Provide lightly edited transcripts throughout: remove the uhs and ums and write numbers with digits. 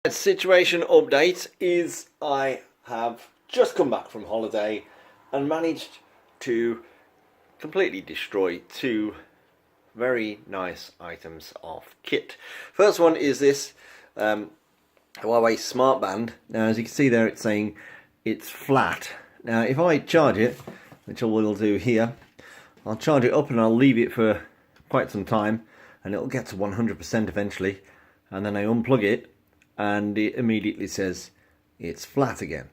Situation update is I have just come back from holiday and managed to completely destroy two very nice items of kit. First one is this Huawei smartband. Now, as you can see there, it's saying it's flat. Now, if I charge it, which I will do here, I'll charge it up and I'll leave it for quite some time and it'll get to 100% eventually, and then I unplug it and it immediately says it's flat again.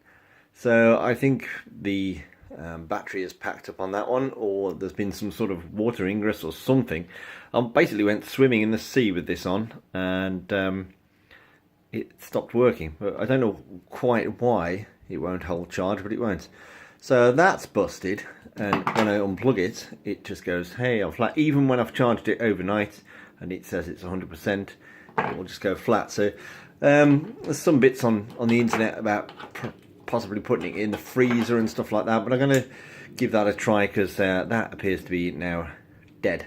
So I think the battery is packed up on that one, or there's been some sort of water ingress or something. I basically went swimming in the sea with this on and it stopped working. But I don't know quite why it won't hold charge, but it won't. So that's busted, and when I unplug it, it just goes, hey, I'm flat. Even when I've charged it overnight and it says it's 100%, it will just go flat. So there's some bits on the internet about possibly putting it in the freezer and stuff like that, but I'm going to give that a try because that appears to be now dead.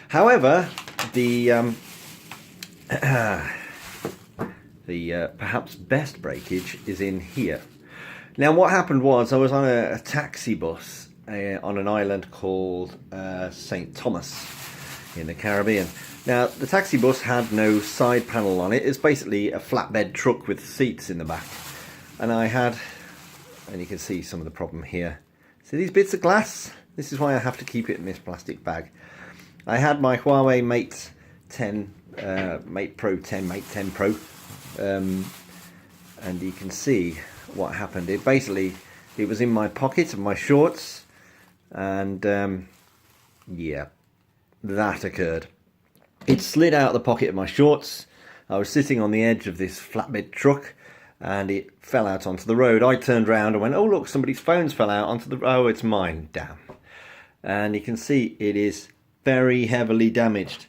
However, the perhaps best breakage is in here. Now, what happened was I was on a taxi bus on an island called St. Thomas in the Caribbean. Now, the taxi bus had no side panel on it. It's basically a flatbed truck with seats in the back. And I had, and you can see some of the problem here. See these bits of glass? This is why I have to keep it in this plastic bag. I had my Huawei Mate 10, Mate Pro 10, Mate 10 Pro. And you can see what happened. It was in my pocket of my shorts, and yeah, that occurred. It slid out of the pocket of my shorts. I was sitting on the edge of this flatbed truck and it fell out onto the road. I turned around and went, oh look, somebody's phones fell out onto the, oh, it's mine, damn. And you can see it is very heavily damaged.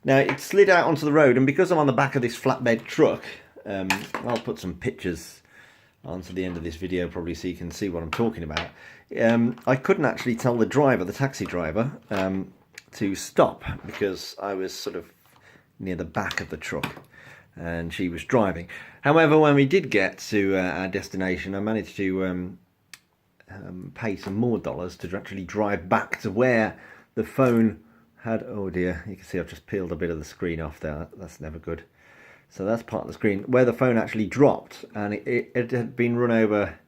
Now, it slid out onto the road, and because I'm on the back of this flatbed truck, I'll put some pictures onto the end of this video probably so you can see what I'm talking about. I couldn't actually tell the driver, the taxi driver, to stop because I was sort of near the back of the truck and she was driving. However, when we did get to our destination, I managed to pay some more dollars to actually drive back to where the phone had, oh dear, you can see I've just peeled a bit of the screen off there. That's never good. So that's part of the screen where the phone actually dropped, and it had been run over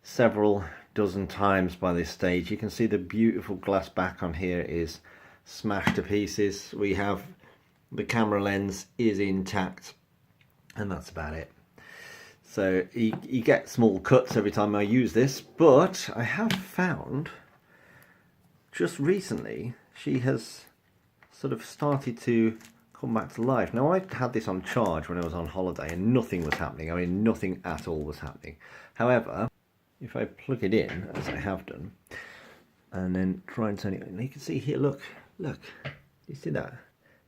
several dozen times by this stage. You can see the beautiful glass back on here is smashed to pieces. We have the camera lens is intact, and that's about it. So you get small cuts every time I use this, but I have found just recently she has sort of started to come back to life. Now, I had this on charge when I was on holiday and nothing was happening. I mean, nothing at all was happening. However, if I plug it in, as I have done, and then try and turn it on, you can see here, look, you see that?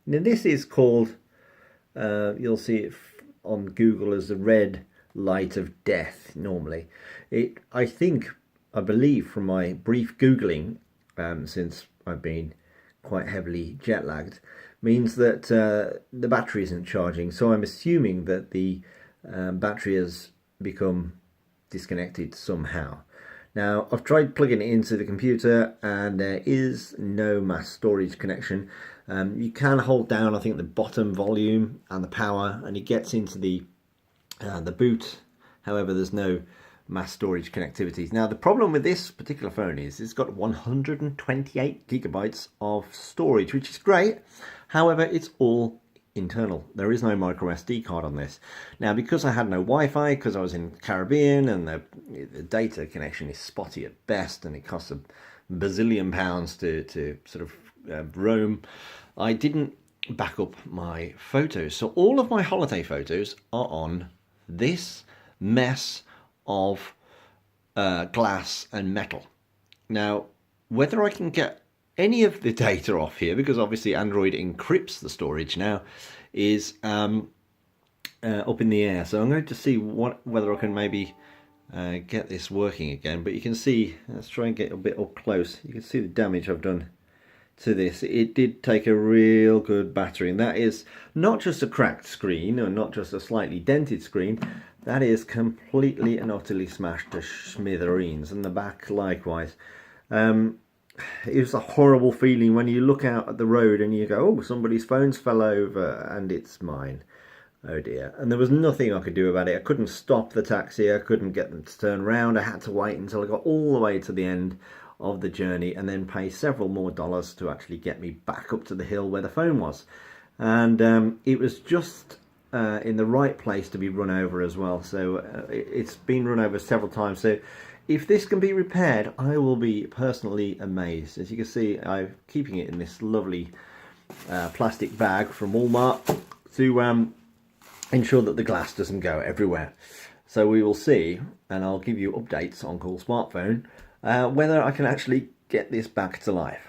Now, this is called, you'll see it on Google as the red light of death normally. I believe from my brief Googling, since I've been quite heavily jet lagged, means that the battery isn't charging. So I'm assuming that the battery has become disconnected somehow. Now, I've tried plugging it into the computer and there is no mass storage connection. You can hold down, I think, the bottom volume and the power, and it gets into the boot. However, there's no mass storage connectivity. Now, the problem with this particular phone is it's got 128 gigabytes of storage, which is great. However, it's all internal. There is no microSD card on this. Now, because I had no Wi-Fi, because I was in the Caribbean and the data connection is spotty at best and it costs a bazillion pounds to sort of roam, I didn't back up my photos. So all of my holiday photos are on this mess of glass and metal. Now, whether I can get any of the data off here, because obviously Android encrypts the storage now, is up in the air. So I'm going to see whether I can maybe get this working again. But you can see, let's try and get a bit up close. You can see the damage I've done to this, it did take a real good battering. That is not just a cracked screen, or not just a slightly dented screen, that is completely and utterly smashed to smithereens, and the back likewise. It was a horrible feeling when you look out at the road and you go, oh, somebody's phone's fell over and it's mine. Oh dear. And there was nothing I could do about it. I couldn't stop the taxi, I couldn't get them to turn around. I had to wait until I got all the way to the end of the journey and then pay several more dollars to actually get me back up to the hill where the phone was. And it was just in the right place to be run over as well. So it's been run over several times. So if this can be repaired, I will be personally amazed. As you can see, I'm keeping it in this lovely plastic bag from Walmart to ensure that the glass doesn't go everywhere. So we will see, and I'll give you updates on Cool Smartphone, whether I can actually get this back to life.